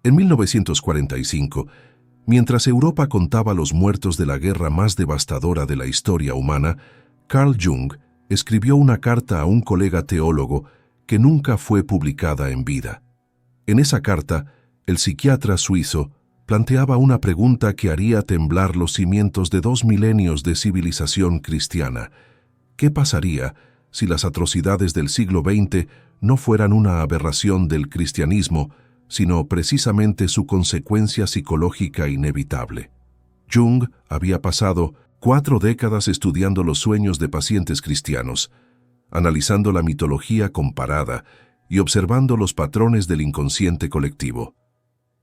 En 1945, mientras Europa contaba los muertos de la guerra más devastadora de la historia humana, Carl Jung escribió una carta a un colega teólogo que nunca fue publicada en vida. En esa carta, el psiquiatra suizo planteaba una pregunta que haría temblar los cimientos de 2 milenios de civilización cristiana. ¿Qué pasaría si las atrocidades del siglo XX no fueran una aberración del cristianismo, sino precisamente su consecuencia psicológica inevitable? Jung había pasado 4 décadas estudiando los sueños de pacientes cristianos, analizando la mitología comparada y observando los patrones del inconsciente colectivo.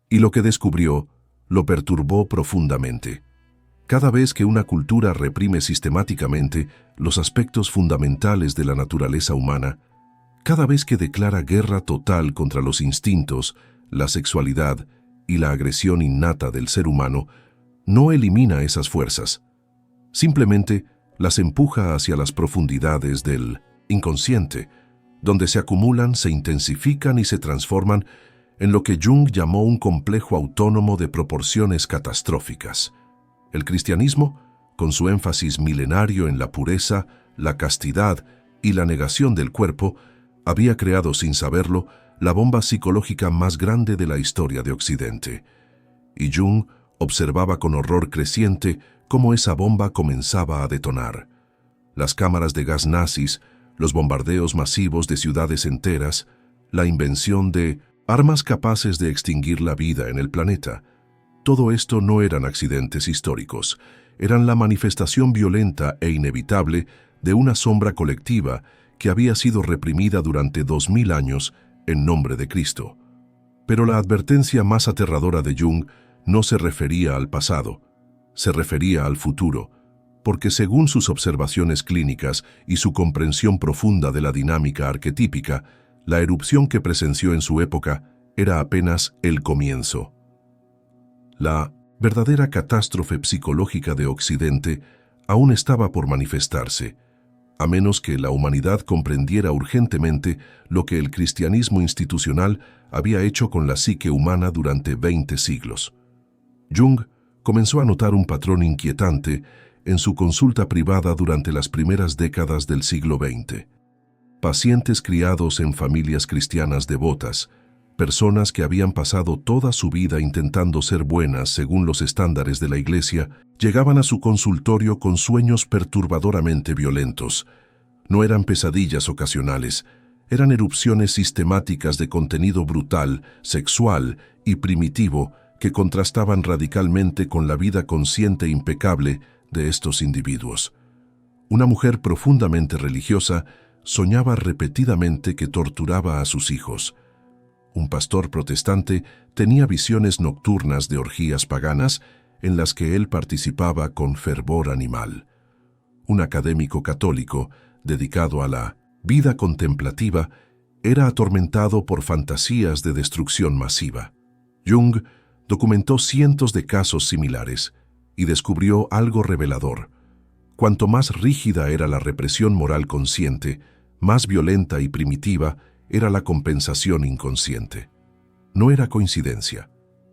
Y lo que descubrió lo perturbó profundamente. Cada vez que una cultura reprime sistemáticamente los aspectos fundamentales de la naturaleza humana, cada vez que declara guerra total contra los instintos, la sexualidad y la agresión innata del ser humano, no elimina esas fuerzas. Simplemente las empuja hacia las profundidades del inconsciente, donde se acumulan, se intensifican y se transforman en lo que Jung llamó un complejo autónomo de proporciones catastróficas. El cristianismo, con su énfasis milenario en la pureza, la castidad y la negación del cuerpo, había creado sin saberlo la bomba psicológica más grande de la historia de Occidente. Y Jung observaba con horror creciente cómo esa bomba comenzaba a detonar. Las cámaras de gas nazis, los bombardeos masivos de ciudades enteras, la invención de armas capaces de extinguir la vida en el planeta. Todo esto no eran accidentes históricos, eran la manifestación violenta e inevitable de una sombra colectiva que había sido reprimida durante 2000 años en nombre de Cristo. Pero la advertencia más aterradora de Jung no se refería al pasado, se refería al futuro, porque según sus observaciones clínicas y su comprensión profunda de la dinámica arquetípica, la erupción que presenció en su época era apenas el comienzo. La verdadera catástrofe psicológica de Occidente aún estaba por manifestarse, a menos que la humanidad comprendiera urgentemente lo que el cristianismo institucional había hecho con la psique humana durante 20 siglos. Jung comenzó a notar un patrón inquietante en su consulta privada durante las primeras décadas del siglo XX. Pacientes criados en familias cristianas devotas, personas que habían pasado toda su vida intentando ser buenas según los estándares de la Iglesia, llegaban a su consultorio con sueños perturbadoramente violentos. No eran pesadillas ocasionales, eran erupciones sistemáticas de contenido brutal, sexual y primitivo que contrastaban radicalmente con la vida consciente e impecable de estos individuos. Una mujer profundamente religiosa soñaba repetidamente que torturaba a sus hijos. Un pastor protestante tenía visiones nocturnas de orgías paganas en las que él participaba con fervor animal. Un académico católico, dedicado a la vida contemplativa, era atormentado por fantasías de destrucción masiva. Jung documentó cientos de casos similares y descubrió algo revelador. Cuanto más rígida era la represión moral consciente, más violenta y primitiva era la compensación inconsciente. No era coincidencia,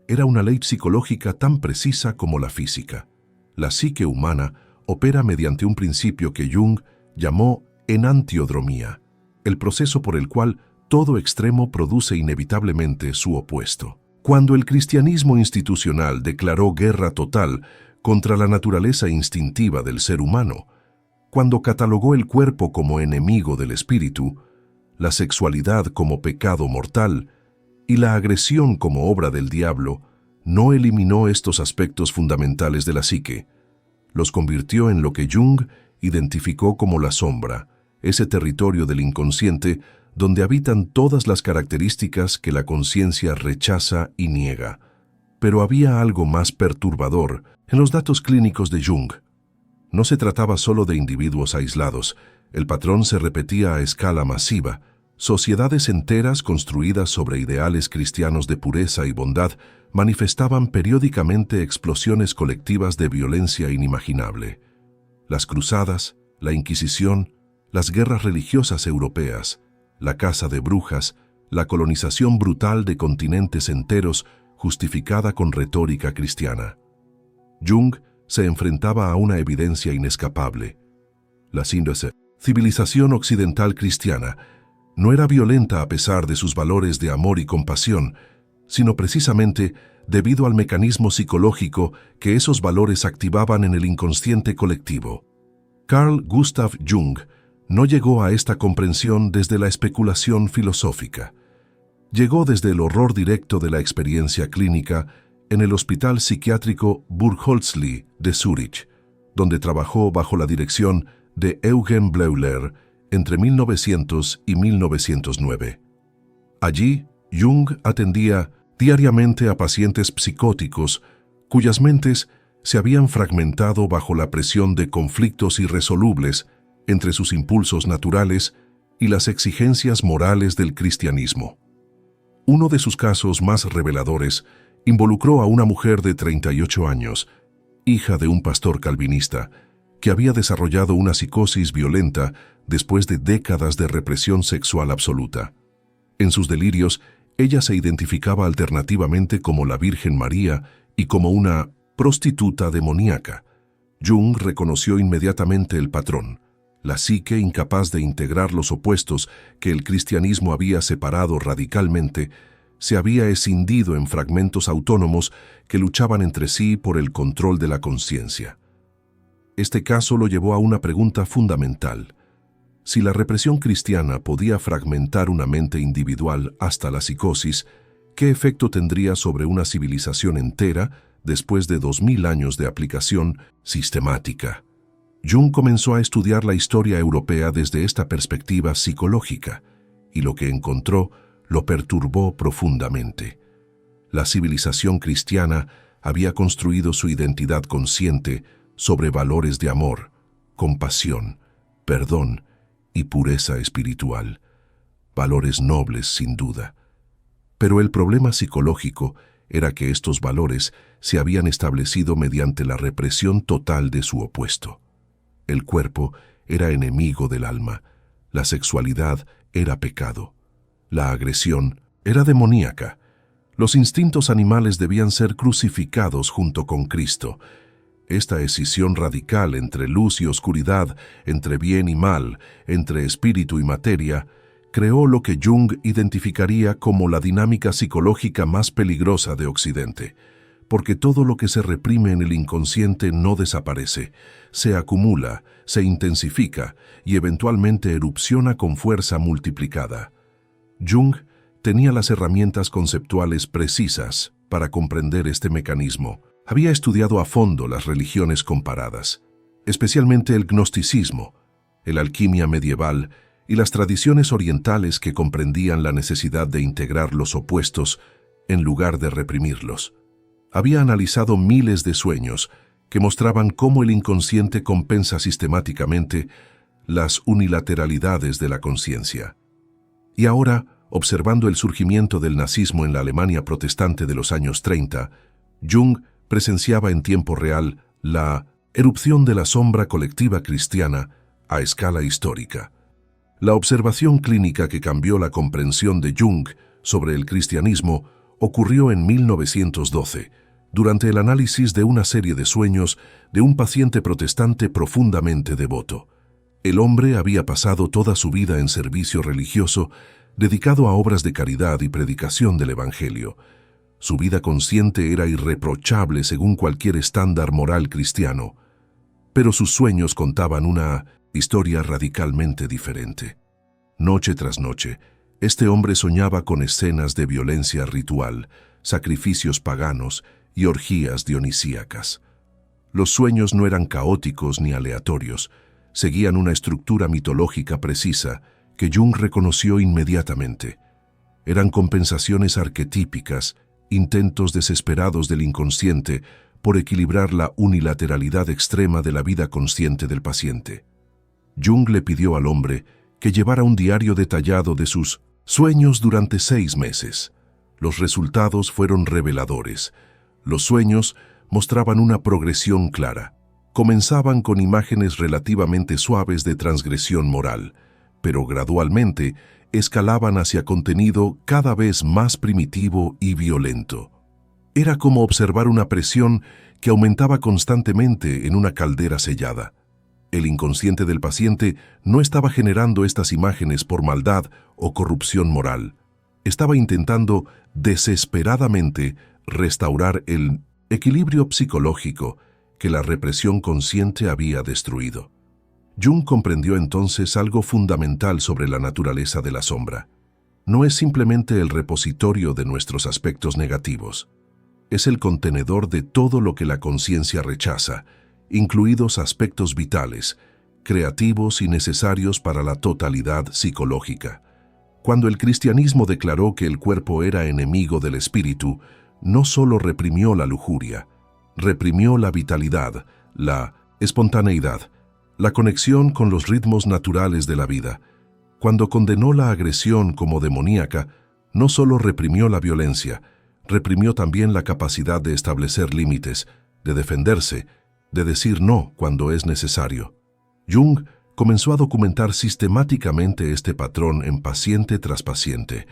era una ley psicológica tan precisa como la física. La psique humana opera mediante un principio que Jung llamó enantiodromía, el proceso por el cual todo extremo produce inevitablemente su opuesto. Cuando el cristianismo institucional declaró guerra total contra la naturaleza instintiva del ser humano, cuando catalogó el cuerpo como enemigo del espíritu, la sexualidad como pecado mortal y la agresión como obra del diablo, no eliminó estos aspectos fundamentales de la psique. Los convirtió en lo que Jung identificó como la sombra, ese territorio del inconsciente donde habitan todas las características que la conciencia rechaza y niega. Pero había algo más perturbador en los datos clínicos de Jung. No se trataba solo de individuos aislados, el patrón se repetía a escala masiva. Sociedades enteras construidas sobre ideales cristianos de pureza y bondad manifestaban periódicamente explosiones colectivas de violencia inimaginable. Las cruzadas, la Inquisición, las guerras religiosas europeas, la caza de brujas, la colonización brutal de continentes enteros justificada con retórica cristiana. Jung se enfrentaba a una evidencia inescapable. La civilización occidental cristiana no era violenta a pesar de sus valores de amor y compasión, sino precisamente debido al mecanismo psicológico que esos valores activaban en el inconsciente colectivo. Carl Gustav Jung no llegó a esta comprensión desde la especulación filosófica. Llegó desde el horror directo de la experiencia clínica en el Hospital Psiquiátrico Burghölzli de Zúrich, donde trabajó bajo la dirección de Eugen Bleuler entre 1900 y 1909. Allí, Jung atendía diariamente a pacientes psicóticos cuyas mentes se habían fragmentado bajo la presión de conflictos irresolubles entre sus impulsos naturales y las exigencias morales del cristianismo. Uno de sus casos más reveladores involucró a una mujer de 38 años, hija de un pastor calvinista, que había desarrollado una psicosis violenta después de décadas de represión sexual absoluta. En sus delirios, ella se identificaba alternativamente como la Virgen María y como una prostituta demoníaca. Jung reconoció inmediatamente el patrón. La psique, incapaz de integrar los opuestos que el cristianismo había separado radicalmente, se había escindido en fragmentos autónomos que luchaban entre sí por el control de la conciencia. Este caso lo llevó a una pregunta fundamental. Si la represión cristiana podía fragmentar una mente individual hasta la psicosis, ¿qué efecto tendría sobre una civilización entera después de 2000 años de aplicación sistemática? Jung comenzó a estudiar la historia europea desde esta perspectiva psicológica, y lo que encontró lo perturbó profundamente. La civilización cristiana había construido su identidad consciente sobre valores de amor, compasión, perdón y pureza espiritual. Valores nobles, sin duda. Pero el problema psicológico era que estos valores se habían establecido mediante la represión total de su opuesto. El cuerpo era enemigo del alma, la sexualidad era pecado, la agresión era demoníaca. Los instintos animales debían ser crucificados junto con Cristo. Esta escisión radical entre luz y oscuridad, entre bien y mal, entre espíritu y materia, creó lo que Jung identificaría como la dinámica psicológica más peligrosa de Occidente, porque todo lo que se reprime en el inconsciente no desaparece, se acumula, se intensifica y eventualmente erupciona con fuerza multiplicada. Jung tenía las herramientas conceptuales precisas para comprender este mecanismo. Había estudiado a fondo las religiones comparadas, especialmente el gnosticismo, la alquimia medieval y las tradiciones orientales que comprendían la necesidad de integrar los opuestos en lugar de reprimirlos. Había analizado miles de sueños que mostraban cómo el inconsciente compensa sistemáticamente las unilateralidades de la conciencia. Y ahora, observando el surgimiento del nazismo en la Alemania protestante de los años 30, Jung presenciaba en tiempo real la erupción de la sombra colectiva cristiana a escala histórica. La observación clínica que cambió la comprensión de Jung sobre el cristianismo ocurrió en 1912, durante el análisis de una serie de sueños de un paciente protestante profundamente devoto. El hombre había pasado toda su vida en servicio religioso, dedicado a obras de caridad y predicación del Evangelio. Su vida consciente era irreprochable según cualquier estándar moral cristiano, pero sus sueños contaban una historia radicalmente diferente. Noche tras noche, este hombre soñaba con escenas de violencia ritual, sacrificios paganos y orgías dionisíacas. Los sueños no eran caóticos ni aleatorios, seguían una estructura mitológica precisa que Jung reconoció inmediatamente. Eran compensaciones arquetípicas, intentos desesperados del inconsciente por equilibrar la unilateralidad extrema de la vida consciente del paciente. Jung le pidió al hombre que llevara un diario detallado de sus sueños durante 6 meses. Los resultados fueron reveladores. Los sueños mostraban una progresión clara. Comenzaban con imágenes relativamente suaves de transgresión moral, pero gradualmente escalaban hacia contenido cada vez más primitivo y violento. Era como observar una presión que aumentaba constantemente en una caldera sellada. El inconsciente del paciente no estaba generando estas imágenes por maldad o corrupción moral. Estaba intentando desesperadamente restaurar el equilibrio psicológico que la represión consciente había destruido. Jung comprendió entonces algo fundamental sobre la naturaleza de la sombra. No es simplemente el repositorio de nuestros aspectos negativos. Es el contenedor de todo lo que la conciencia rechaza, incluidos aspectos vitales, creativos y necesarios para la totalidad psicológica. Cuando el cristianismo declaró que el cuerpo era enemigo del espíritu, no solo reprimió la lujuria, reprimió la vitalidad, la espontaneidad, la conexión con los ritmos naturales de la vida. Cuando condenó la agresión como demoníaca, no solo reprimió la violencia, reprimió también la capacidad de establecer límites, de defenderse, de decir no cuando es necesario. Jung comenzó a documentar sistemáticamente este patrón en paciente tras paciente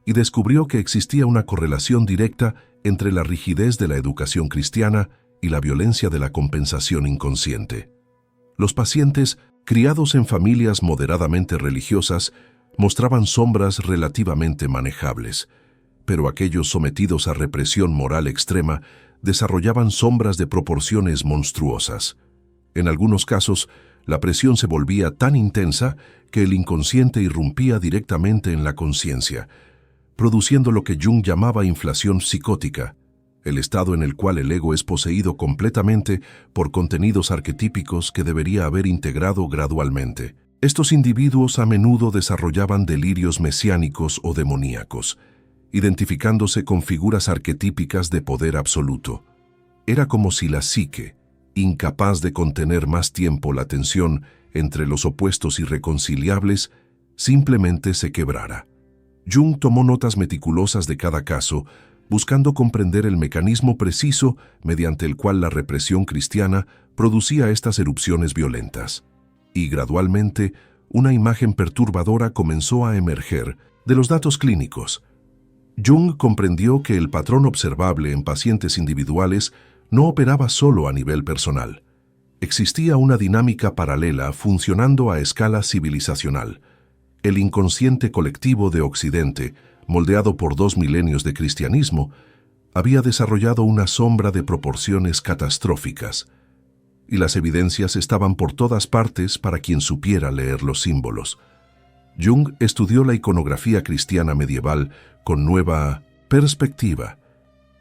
y descubrió que existía una correlación directa entre la rigidez de la educación cristiana y la violencia de la compensación inconsciente. Los pacientes, criados en familias moderadamente religiosas, mostraban sombras relativamente manejables, pero aquellos sometidos a represión moral extrema desarrollaban sombras de proporciones monstruosas. En algunos casos, la presión se volvía tan intensa que el inconsciente irrumpía directamente en la conciencia, produciendo lo que Jung llamaba inflación psicótica, el estado en el cual el ego es poseído completamente por contenidos arquetípicos que debería haber integrado gradualmente. Estos individuos a menudo desarrollaban delirios mesiánicos o demoníacos, identificándose con figuras arquetípicas de poder absoluto. Era como si la psique, incapaz de contener más tiempo la tensión entre los opuestos irreconciliables, simplemente se quebrara. Jung tomó notas meticulosas de cada caso, buscando comprender el mecanismo preciso mediante el cual la represión cristiana producía estas erupciones violentas. Y gradualmente, una imagen perturbadora comenzó a emerger de los datos clínicos. Jung comprendió que el patrón observable en pacientes individuales no operaba solo a nivel personal. Existía una dinámica paralela funcionando a escala civilizacional. El inconsciente colectivo de Occidente, moldeado por 2 milenios de cristianismo, había desarrollado una sombra de proporciones catastróficas, y las evidencias estaban por todas partes para quien supiera leer los símbolos. Jung estudió la iconografía cristiana medieval con nueva perspectiva.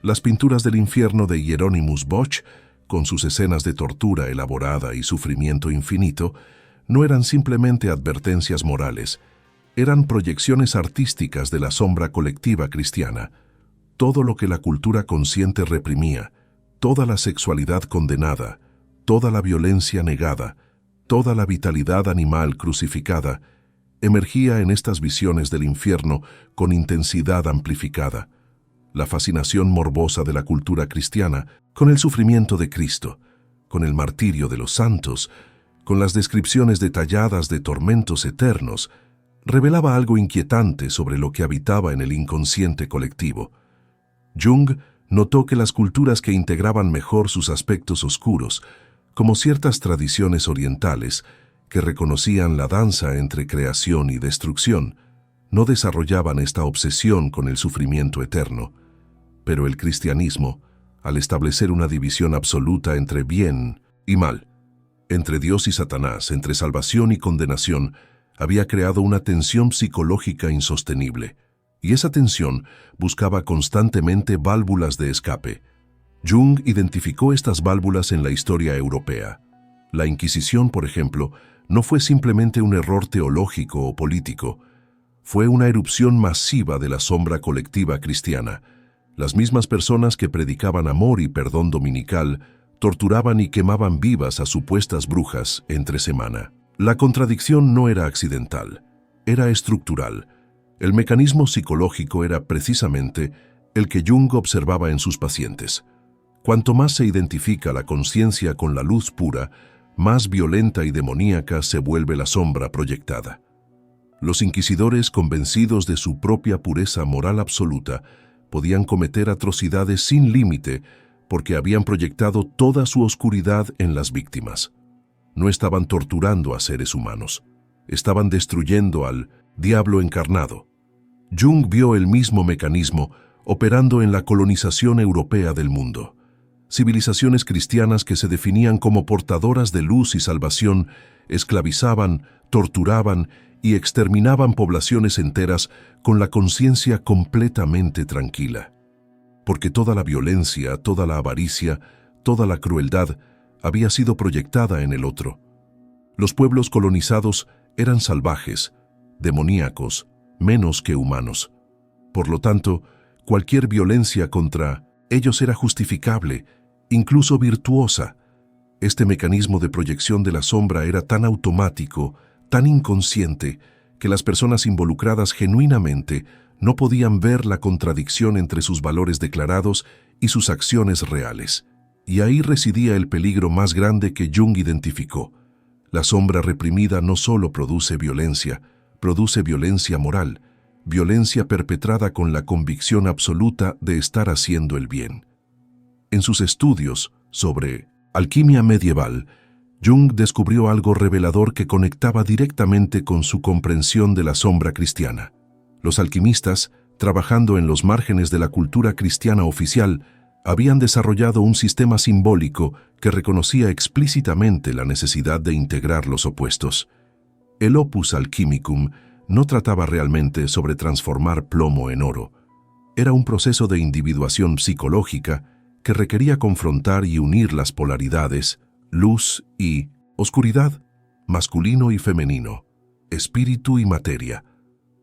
Las pinturas del infierno de Hieronymus Bosch, con sus escenas de tortura elaborada y sufrimiento infinito, no eran simplemente advertencias morales, eran proyecciones artísticas de la sombra colectiva cristiana. Todo lo que la cultura consciente reprimía, toda la sexualidad condenada, toda la violencia negada, toda la vitalidad animal crucificada, emergía en estas visiones del infierno con intensidad amplificada. La fascinación morbosa de la cultura cristiana con el sufrimiento de Cristo, con el martirio de los santos, con las descripciones detalladas de tormentos eternos, revelaba algo inquietante sobre lo que habitaba en el inconsciente colectivo. Jung notó que las culturas que integraban mejor sus aspectos oscuros, como ciertas tradiciones orientales, que reconocían la danza entre creación y destrucción, no desarrollaban esta obsesión con el sufrimiento eterno. Pero el cristianismo, al establecer una división absoluta entre bien y mal, entre Dios y Satanás, entre salvación y condenación, había creado una tensión psicológica insostenible, y esa tensión buscaba constantemente válvulas de escape. Jung identificó estas válvulas en la historia europea. La Inquisición, por ejemplo, no fue simplemente un error teológico o político, fue una erupción masiva de la sombra colectiva cristiana. Las mismas personas que predicaban amor y perdón dominical torturaban y quemaban vivas a supuestas brujas entre semana. La contradicción no era accidental, era estructural. El mecanismo psicológico era precisamente el que Jung observaba en sus pacientes. Cuanto más se identifica la conciencia con la luz pura, más violenta y demoníaca se vuelve la sombra proyectada. Los inquisidores, convencidos de su propia pureza moral absoluta, podían cometer atrocidades sin límite porque habían proyectado toda su oscuridad en las víctimas. No estaban torturando a seres humanos, estaban destruyendo al diablo encarnado. Jung vio el mismo mecanismo operando en la colonización europea del mundo. Civilizaciones cristianas que se definían como portadoras de luz y salvación esclavizaban, torturaban y exterminaban poblaciones enteras con la conciencia completamente tranquila. Porque toda la violencia, toda la avaricia, toda la crueldad había sido proyectada en el otro. Los pueblos colonizados eran salvajes, demoníacos, menos que humanos. Por lo tanto, cualquier violencia contra ellos era justificable, incluso virtuosa. Este mecanismo de proyección de la sombra era tan automático, tan inconsciente, que las personas involucradas genuinamente no podían ver la contradicción entre sus valores declarados y sus acciones reales. Y ahí residía el peligro más grande que Jung identificó. La sombra reprimida no solo produce violencia moral, violencia perpetrada con la convicción absoluta de estar haciendo el bien. En sus estudios sobre alquimia medieval, Jung descubrió algo revelador que conectaba directamente con su comprensión de la sombra cristiana. Los alquimistas, trabajando en los márgenes de la cultura cristiana oficial, habían desarrollado un sistema simbólico que reconocía explícitamente la necesidad de integrar los opuestos. El Opus Alchemicum no trataba realmente sobre transformar plomo en oro. Era un proceso de individuación psicológica que requería confrontar y unir las polaridades, luz y oscuridad, masculino y femenino, espíritu y materia.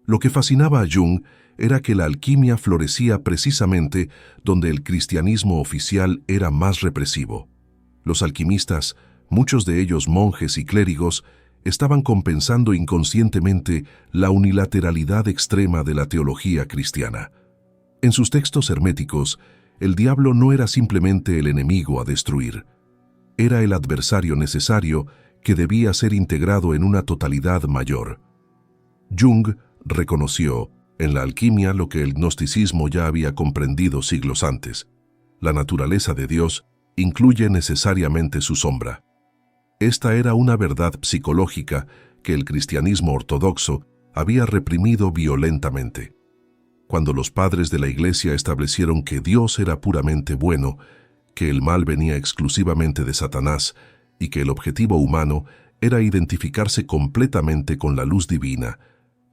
Lo que fascinaba a Jung era que la alquimia florecía precisamente donde el cristianismo oficial era más represivo. Los alquimistas, muchos de ellos monjes y clérigos, estaban compensando inconscientemente la unilateralidad extrema de la teología cristiana. En sus textos herméticos, el diablo no era simplemente el enemigo a destruir. Era el adversario necesario que debía ser integrado en una totalidad mayor. Jung reconoció en la alquimia lo que el gnosticismo ya había comprendido siglos antes. La naturaleza de Dios incluye necesariamente su sombra. Esta era una verdad psicológica que el cristianismo ortodoxo había reprimido violentamente. Cuando los padres de la Iglesia establecieron que Dios era puramente bueno, que el mal venía exclusivamente de Satanás y que el objetivo humano era identificarse completamente con la luz divina,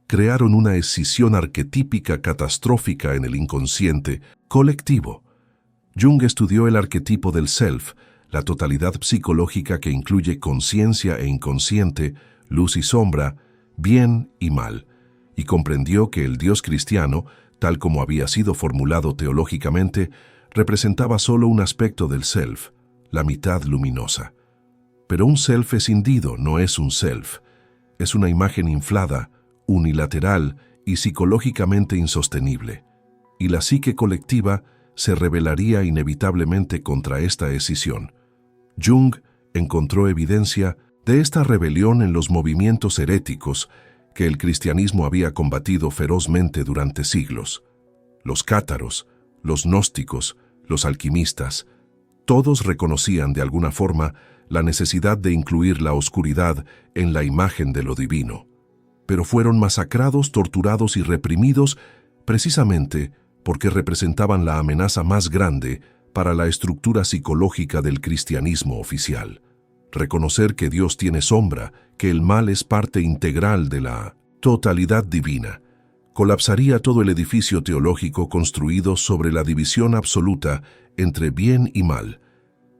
crearon una escisión arquetípica catastrófica en el inconsciente colectivo. Jung estudió el arquetipo del self, la totalidad psicológica que incluye conciencia e inconsciente, luz y sombra, bien y mal, y comprendió que el Dios cristiano, tal como había sido formulado teológicamente, representaba solo un aspecto del self, la mitad luminosa. Pero un self escindido no es un self, es una imagen inflada, unilateral y psicológicamente insostenible, y la psique colectiva se rebelaría inevitablemente contra esta escisión. Jung encontró evidencia de esta rebelión en los movimientos heréticos que el cristianismo había combatido ferozmente durante siglos. Los cátaros, los gnósticos, los alquimistas, todos reconocían de alguna forma la necesidad de incluir la oscuridad en la imagen de lo divino, pero fueron masacrados, torturados y reprimidos precisamente porque representaban la amenaza más grande para la estructura psicológica del cristianismo oficial. Reconocer que Dios tiene sombra, que el mal es parte integral de la totalidad divina, colapsaría todo el edificio teológico construido sobre la división absoluta entre bien y mal.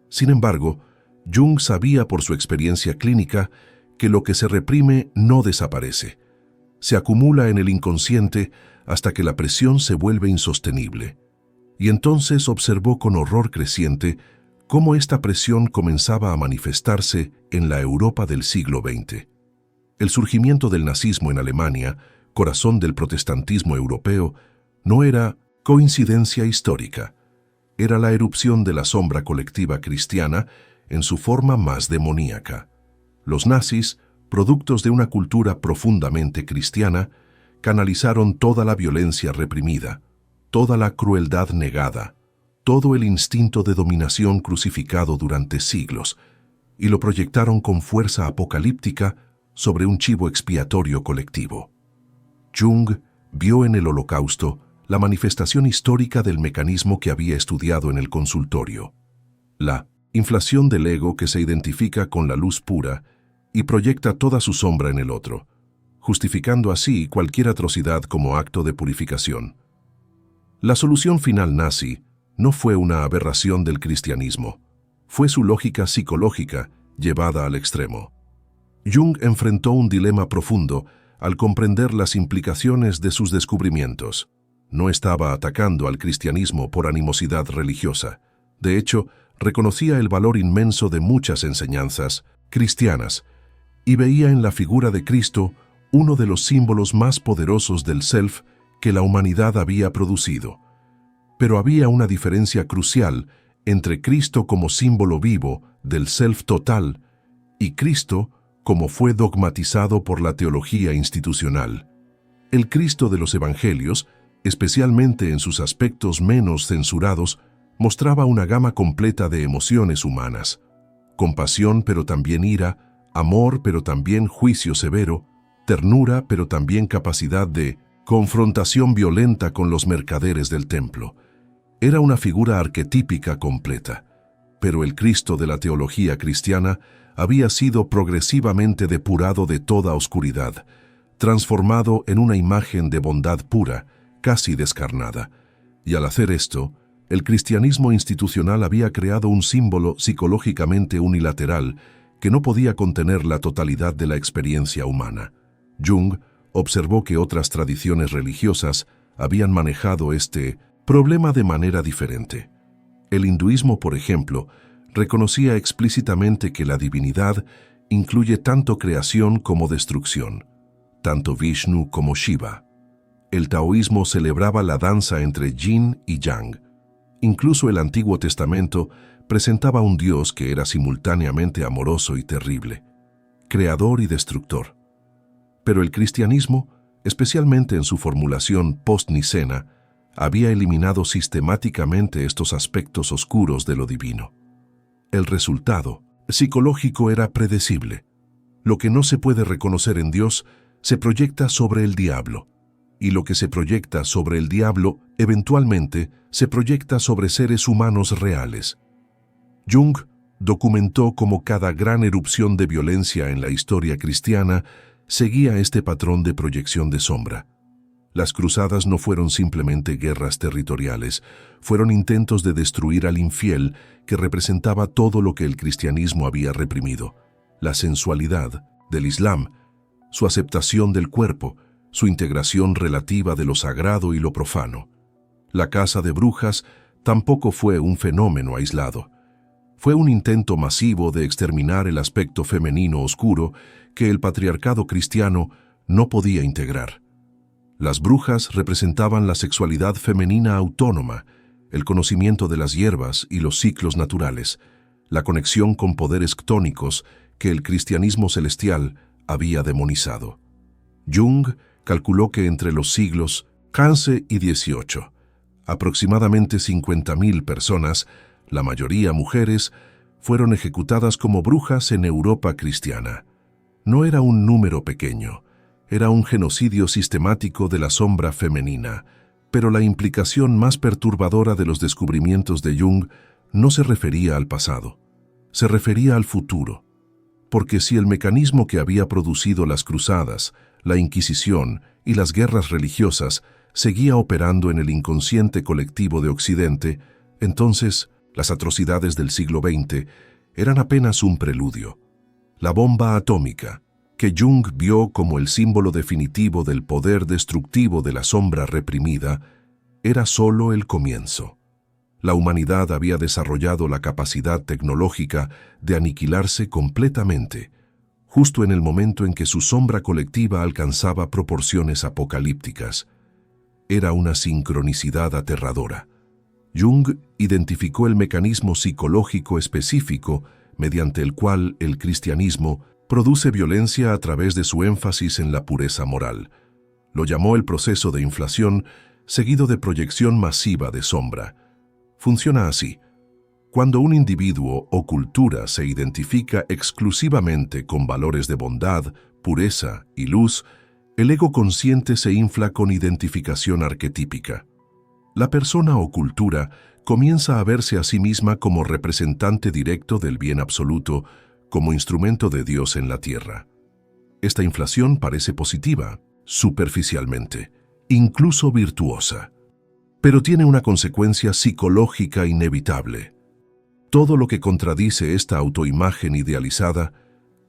Sin embargo, Jung sabía por su experiencia clínica que lo que se reprime no desaparece. Se acumula en el inconsciente hasta que la presión se vuelve insostenible. Y entonces observó con horror creciente cómo esta presión comenzaba a manifestarse en la Europa del siglo XX. El surgimiento del nazismo en Alemania, corazón del protestantismo europeo, no era coincidencia histórica. Era la erupción de la sombra colectiva cristiana en su forma más demoníaca. Los nazis, productos de una cultura profundamente cristiana, canalizaron toda la violencia reprimida, toda la crueldad negada, todo el instinto de dominación crucificado durante siglos, y lo proyectaron con fuerza apocalíptica sobre un chivo expiatorio colectivo. Jung vio en el Holocausto la manifestación histórica del mecanismo que había estudiado en el consultorio. La inflación del ego que se identifica con la luz pura y proyecta toda su sombra en el otro, justificando así cualquier atrocidad como acto de purificación. La solución final nazi no fue una aberración del cristianismo, fue su lógica psicológica llevada al extremo. Jung enfrentó un dilema profundo al comprender las implicaciones de sus descubrimientos. No estaba atacando al cristianismo por animosidad religiosa. De hecho, reconocía el valor inmenso de muchas enseñanzas cristianas y veía en la figura de Cristo uno de los símbolos más poderosos del self que la humanidad había producido. Pero había una diferencia crucial entre Cristo como símbolo vivo del self total y Cristo como fue dogmatizado por la teología institucional. El Cristo de los Evangelios, especialmente en sus aspectos menos censurados, mostraba una gama completa de emociones humanas: compasión pero también ira, amor pero también juicio severo, ternura pero también capacidad de confrontación violenta con los mercaderes del templo. Era una figura arquetípica completa, pero el Cristo de la teología cristiana había sido progresivamente depurado de toda oscuridad, transformado en una imagen de bondad pura, casi descarnada. Y al hacer esto, el cristianismo institucional había creado un símbolo psicológicamente unilateral que no podía contener la totalidad de la experiencia humana. Jung observó que otras tradiciones religiosas habían manejado este problema de manera diferente. El hinduismo, por ejemplo, reconocía explícitamente que la divinidad incluye tanto creación como destrucción, tanto Vishnu como Shiva. El taoísmo celebraba la danza entre yin y yang. Incluso el Antiguo Testamento presentaba un Dios que era simultáneamente amoroso y terrible, creador y destructor. Pero el cristianismo, especialmente en su formulación post-nicena, había eliminado sistemáticamente estos aspectos oscuros de lo divino. El resultado psicológico era predecible. Lo que no se puede reconocer en Dios se proyecta sobre el diablo, y lo que se proyecta sobre el diablo eventualmente se proyecta sobre seres humanos reales. Jung documentó cómo cada gran erupción de violencia en la historia cristiana seguía este patrón de proyección de sombra. Las cruzadas no fueron simplemente guerras territoriales, fueron intentos de destruir al infiel que representaba todo lo que el cristianismo había reprimido: la sensualidad del Islam, su aceptación del cuerpo, su integración relativa de lo sagrado y lo profano. La caza de brujas tampoco fue un fenómeno aislado. Fue un intento masivo de exterminar el aspecto femenino oscuro que el patriarcado cristiano no podía integrar. Las brujas representaban la sexualidad femenina autónoma, el conocimiento de las hierbas y los ciclos naturales, la conexión con poderes ctónicos que el cristianismo celestial había demonizado. Jung calculó que entre los siglos XV y XVIII, aproximadamente 50.000 personas, la mayoría mujeres, fueron ejecutadas como brujas en Europa cristiana. No era un número pequeño. Era un genocidio sistemático de la sombra femenina, pero la implicación más perturbadora de los descubrimientos de Jung no se refería al pasado, se refería al futuro. Porque si el mecanismo que había producido las cruzadas, la Inquisición y las guerras religiosas seguía operando en el inconsciente colectivo de Occidente, entonces las atrocidades del siglo XX eran apenas un preludio. La bomba atómica, que Jung vio como el símbolo definitivo del poder destructivo de la sombra reprimida, era solo el comienzo. La humanidad había desarrollado la capacidad tecnológica de aniquilarse completamente, justo en el momento en que su sombra colectiva alcanzaba proporciones apocalípticas. Era una sincronicidad aterradora. Jung identificó el mecanismo psicológico específico mediante el cual el cristianismo produce violencia a través de su énfasis en la pureza moral. Lo llamó el proceso de inflación, seguido de proyección masiva de sombra. Funciona así. Cuando un individuo o cultura se identifica exclusivamente con valores de bondad, pureza y luz, el ego consciente se infla con identificación arquetípica. La persona o cultura comienza a verse a sí misma como representante directo del bien absoluto, como instrumento de Dios en la tierra. Esta inflación parece positiva, superficialmente, incluso virtuosa, pero tiene una consecuencia psicológica inevitable. Todo lo que contradice esta autoimagen idealizada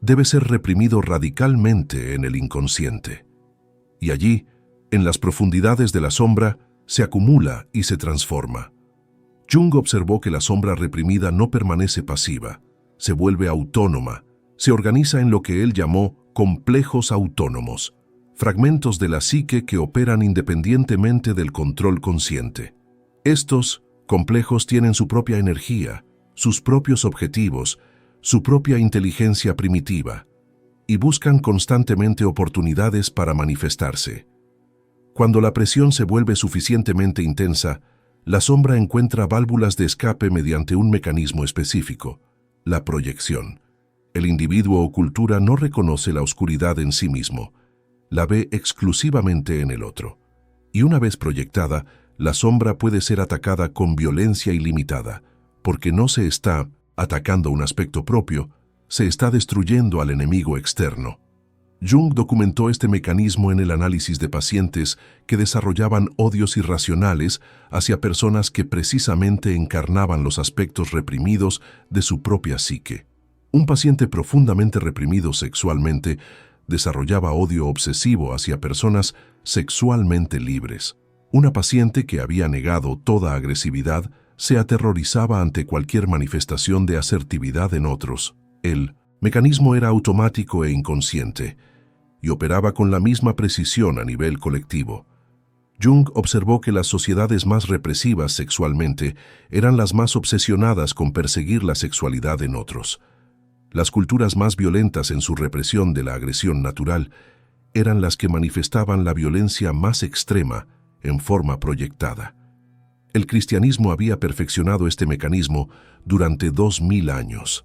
debe ser reprimido radicalmente en el inconsciente. Y allí, en las profundidades de la sombra, se acumula y se transforma. Jung observó que la sombra reprimida no permanece pasiva, se vuelve autónoma, se organiza en lo que él llamó complejos autónomos, fragmentos de la psique que operan independientemente del control consciente. Estos complejos tienen su propia energía, sus propios objetivos, su propia inteligencia primitiva, y buscan constantemente oportunidades para manifestarse. Cuando la presión se vuelve suficientemente intensa, la sombra encuentra válvulas de escape mediante un mecanismo específico, la proyección. El individuo o cultura no reconoce la oscuridad en sí mismo, la ve exclusivamente en el otro. Y una vez proyectada, la sombra puede ser atacada con violencia ilimitada, porque no se está atacando un aspecto propio, se está destruyendo al enemigo externo. Jung documentó este mecanismo en el análisis de pacientes que desarrollaban odios irracionales hacia personas que precisamente encarnaban los aspectos reprimidos de su propia psique. Un paciente profundamente reprimido sexualmente desarrollaba odio obsesivo hacia personas sexualmente libres. Una paciente que había negado toda agresividad se aterrorizaba ante cualquier manifestación de asertividad en otros. El mecanismo era automático e inconsciente y operaba con la misma precisión a nivel colectivo. Jung observó que las sociedades más represivas sexualmente eran las más obsesionadas con perseguir la sexualidad en otros. Las culturas más violentas en su represión de la agresión natural eran las que manifestaban la violencia más extrema en forma proyectada. El cristianismo había perfeccionado este mecanismo durante 2000 años.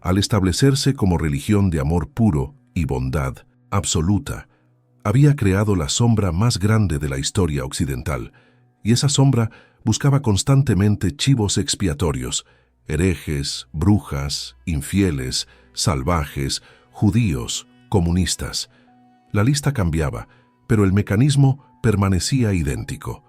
Al establecerse como religión de amor puro y bondad absoluta, había creado la sombra más grande de la historia occidental, y esa sombra buscaba constantemente chivos expiatorios, herejes, brujas, infieles, salvajes, judíos, comunistas. La lista cambiaba, pero el mecanismo permanecía idéntico.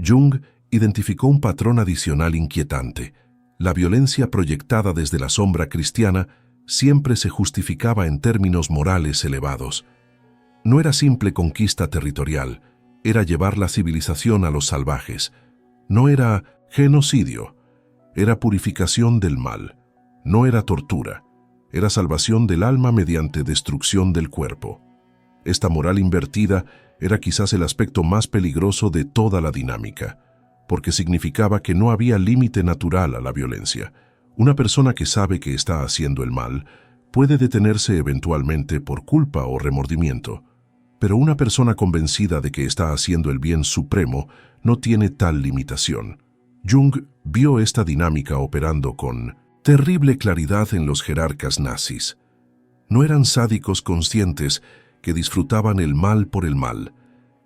Jung identificó un patrón adicional inquietante. La violencia proyectada desde la sombra cristiana siempre se justificaba en términos morales elevados. No era simple conquista territorial, era llevar la civilización a los salvajes. No era genocidio, era purificación del mal. No era tortura, era salvación del alma mediante destrucción del cuerpo. Esta moral invertida era quizás el aspecto más peligroso de toda la dinámica, porque significaba que no había límite natural a la violencia. Una persona que sabe que está haciendo el mal puede detenerse eventualmente por culpa o remordimiento, pero una persona convencida de que está haciendo el bien supremo no tiene tal limitación. Jung vio esta dinámica operando con terrible claridad en los jerarcas nazis. No eran sádicos conscientes que disfrutaban el mal por el mal,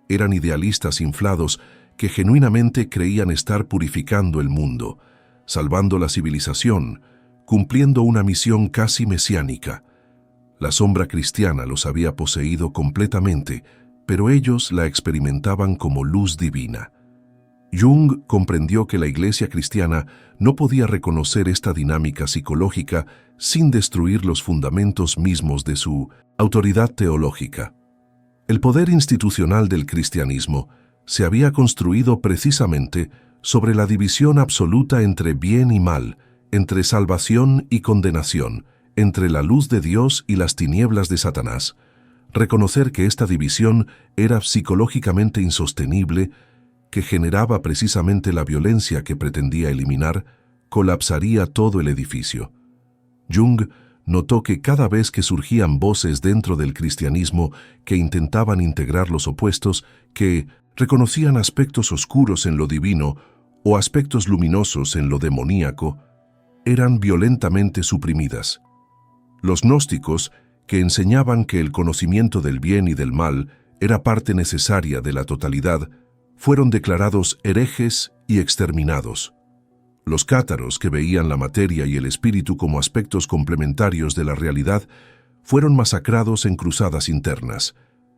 eran idealistas inflados que genuinamente creían estar purificando el mundo, salvando la civilización, cumpliendo una misión casi mesiánica. La sombra cristiana los había poseído completamente, pero ellos la experimentaban como luz divina. Jung comprendió que la Iglesia cristiana no podía reconocer esta dinámica psicológica sin destruir los fundamentos mismos de su autoridad teológica. El poder institucional del cristianismo se había construido precisamente sobre la división absoluta entre bien y mal, entre salvación y condenación, entre la luz de Dios y las tinieblas de Satanás. Reconocer que esta división era psicológicamente insostenible, que generaba precisamente la violencia que pretendía eliminar, colapsaría todo el edificio. Jung notó que cada vez que surgían voces dentro del cristianismo que intentaban integrar los opuestos, que reconocían aspectos oscuros en lo divino o aspectos luminosos en lo demoníaco, eran violentamente suprimidas. Los gnósticos, que enseñaban que el conocimiento del bien y del mal era parte necesaria de la totalidad, fueron declarados herejes y exterminados. Los cátaros, que veían la materia y el espíritu como aspectos complementarios de la realidad, fueron masacrados en cruzadas internas.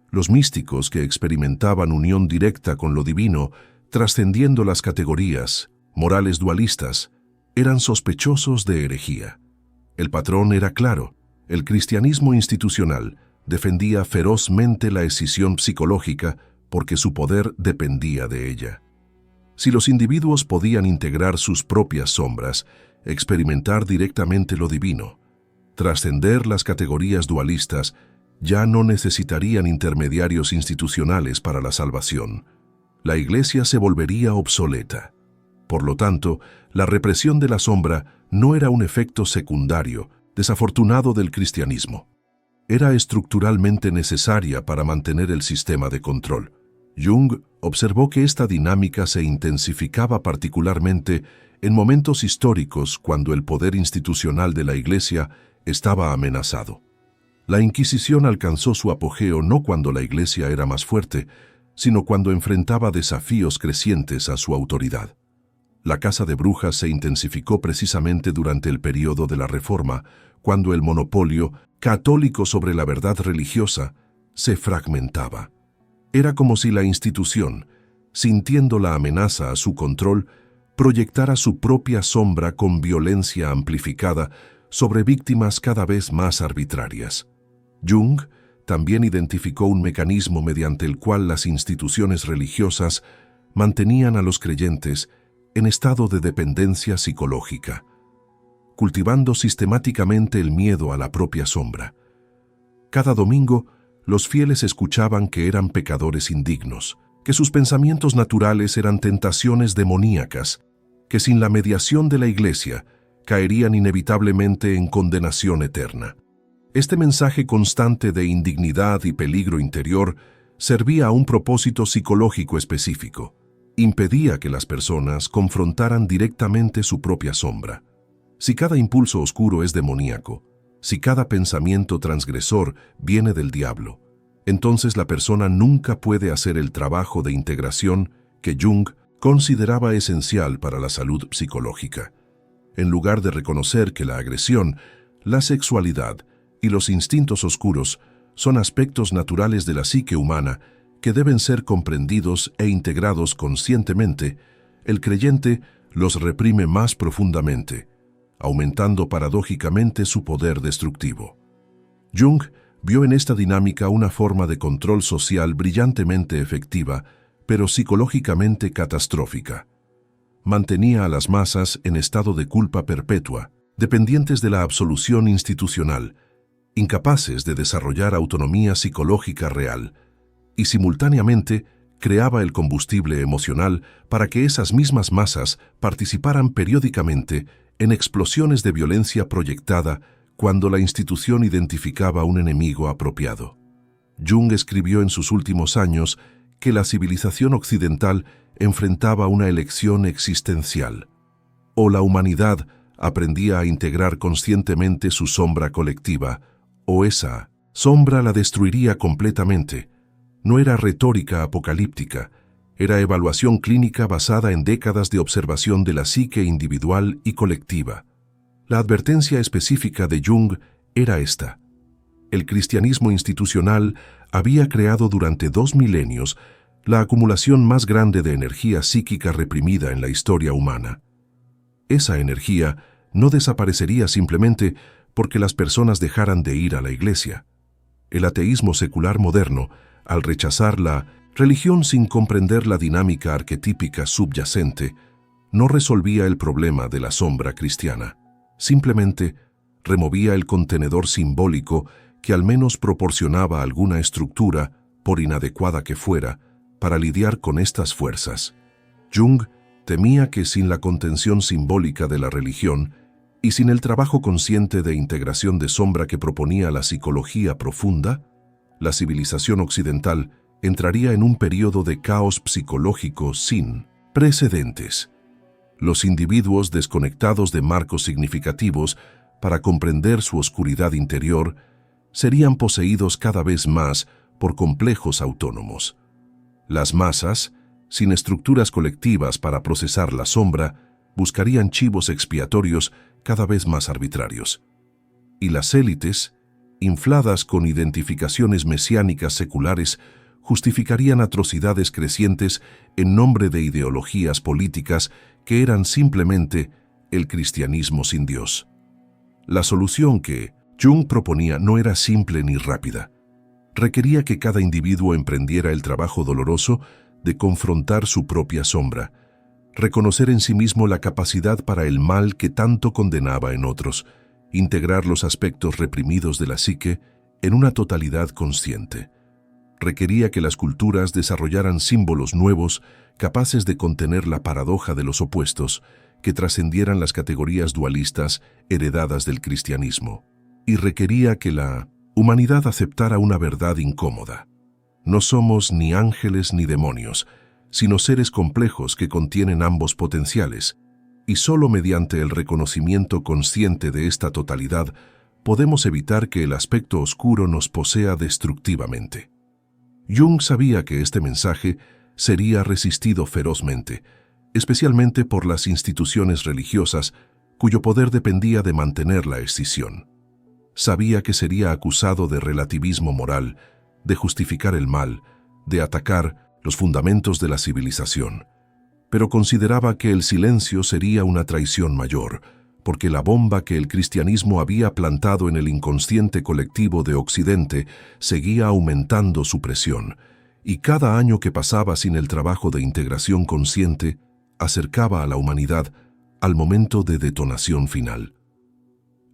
Los místicos, que experimentaban unión directa con lo divino, trascendiendo las categorías morales dualistas, eran sospechosos de herejía. El patrón era claro: el cristianismo institucional defendía ferozmente la escisión psicológica porque su poder dependía de ella. Si los individuos podían integrar sus propias sombras, experimentar directamente lo divino, trascender las categorías dualistas, ya no necesitarían intermediarios institucionales para la salvación. La Iglesia se volvería obsoleta. Por lo tanto, la represión de la sombra no era un efecto secundario, desafortunado del cristianismo. Era estructuralmente necesaria para mantener el sistema de control. Jung observó que esta dinámica se intensificaba particularmente en momentos históricos cuando el poder institucional de la Iglesia estaba amenazado. La Inquisición alcanzó su apogeo no cuando la Iglesia era más fuerte, sino cuando enfrentaba desafíos crecientes a su autoridad. La caza de brujas se intensificó precisamente durante el período de la Reforma, cuando el monopolio católico sobre la verdad religiosa se fragmentaba. Era como si la institución, sintiendo la amenaza a su control, proyectara su propia sombra con violencia amplificada sobre víctimas cada vez más arbitrarias. Jung también identificó un mecanismo mediante el cual las instituciones religiosas mantenían a los creyentes en estado de dependencia psicológica, cultivando sistemáticamente el miedo a la propia sombra. Cada domingo, los fieles escuchaban que eran pecadores indignos, que sus pensamientos naturales eran tentaciones demoníacas, que sin la mediación de la Iglesia caerían inevitablemente en condenación eterna. Este mensaje constante de indignidad y peligro interior servía a un propósito psicológico específico: impedía que las personas confrontaran directamente su propia sombra. Si cada impulso oscuro es demoníaco, si cada pensamiento transgresor viene del diablo, entonces la persona nunca puede hacer el trabajo de integración que Jung consideraba esencial para la salud psicológica. En lugar de reconocer que la agresión, la sexualidad y los instintos oscuros son aspectos naturales de la psique humana que deben ser comprendidos e integrados conscientemente, el creyente los reprime más profundamente, aumentando paradójicamente su poder destructivo. Jung vio en esta dinámica una forma de control social brillantemente efectiva, pero psicológicamente catastrófica. Mantenía a las masas en estado de culpa perpetua, dependientes de la absolución institucional, incapaces de desarrollar autonomía psicológica real, y simultáneamente creaba el combustible emocional para que esas mismas masas participaran periódicamente en explosiones de violencia proyectada cuando la institución identificaba un enemigo apropiado. Jung escribió en sus últimos años que la civilización occidental enfrentaba una elección existencial: o la humanidad aprendía a integrar conscientemente su sombra colectiva, o esa sombra la destruiría completamente. No era retórica apocalíptica, era evaluación clínica basada en décadas de observación de la psique individual y colectiva. La advertencia específica de Jung era esta: el cristianismo institucional había creado durante 2 milenios la acumulación más grande de energía psíquica reprimida en la historia humana. Esa energía no desaparecería simplemente porque las personas dejaran de ir a la Iglesia. El ateísmo secular moderno, al rechazar la religión sin comprender la dinámica arquetípica subyacente, no resolvía el problema de la sombra cristiana. Simplemente removía el contenedor simbólico que al menos proporcionaba alguna estructura, por inadecuada que fuera, para lidiar con estas fuerzas. Jung temía que sin la contención simbólica de la religión, Y sin el trabajo consciente de integración de sombra que proponía la psicología profunda, la civilización occidental entraría en un periodo de caos psicológico sin precedentes. Los individuos desconectados de marcos significativos para comprender su oscuridad interior serían poseídos cada vez más por complejos autónomos. Las masas, sin estructuras colectivas para procesar la sombra, buscarían chivos expiatorios cada vez más arbitrarios. Y las élites, infladas con identificaciones mesiánicas seculares, justificarían atrocidades crecientes en nombre de ideologías políticas que eran simplemente el cristianismo sin Dios. La solución que Jung proponía no era simple ni rápida. Requería que cada individuo emprendiera el trabajo doloroso de confrontar su propia sombra, reconocer en sí mismo la capacidad para el mal que tanto condenaba en otros, integrar los aspectos reprimidos de la psique en una totalidad consciente. Requería que las culturas desarrollaran símbolos nuevos capaces de contener la paradoja de los opuestos, que trascendieran las categorías dualistas heredadas del cristianismo. Y requería que la humanidad aceptara una verdad incómoda. No somos ni ángeles ni demonios, sino seres complejos que contienen ambos potenciales, y solo mediante el reconocimiento consciente de esta totalidad podemos evitar que el aspecto oscuro nos posea destructivamente. Jung sabía que este mensaje sería resistido ferozmente, especialmente por las instituciones religiosas cuyo poder dependía de mantener la escisión. Sabía que sería acusado de relativismo moral, de justificar el mal, de atacar los fundamentos de la civilización, pero consideraba que el silencio sería una traición mayor, porque la bomba que el cristianismo había plantado en el inconsciente colectivo de Occidente seguía aumentando su presión, y cada año que pasaba sin el trabajo de integración consciente acercaba a la humanidad al momento de detonación final.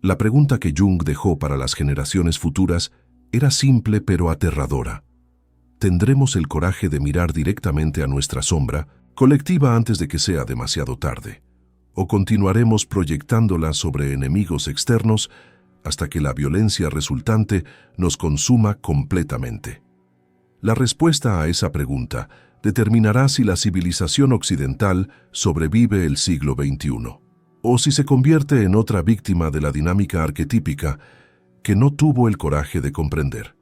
La pregunta que Jung dejó para las generaciones futuras era simple pero aterradora. ¿Tendremos el coraje de mirar directamente a nuestra sombra colectiva antes de que sea demasiado tarde? ¿O continuaremos proyectándola sobre enemigos externos hasta que la violencia resultante nos consuma completamente? La respuesta a esa pregunta determinará si la civilización occidental sobrevive el siglo XXI, o si se convierte en otra víctima de la dinámica arquetípica que no tuvo el coraje de comprender.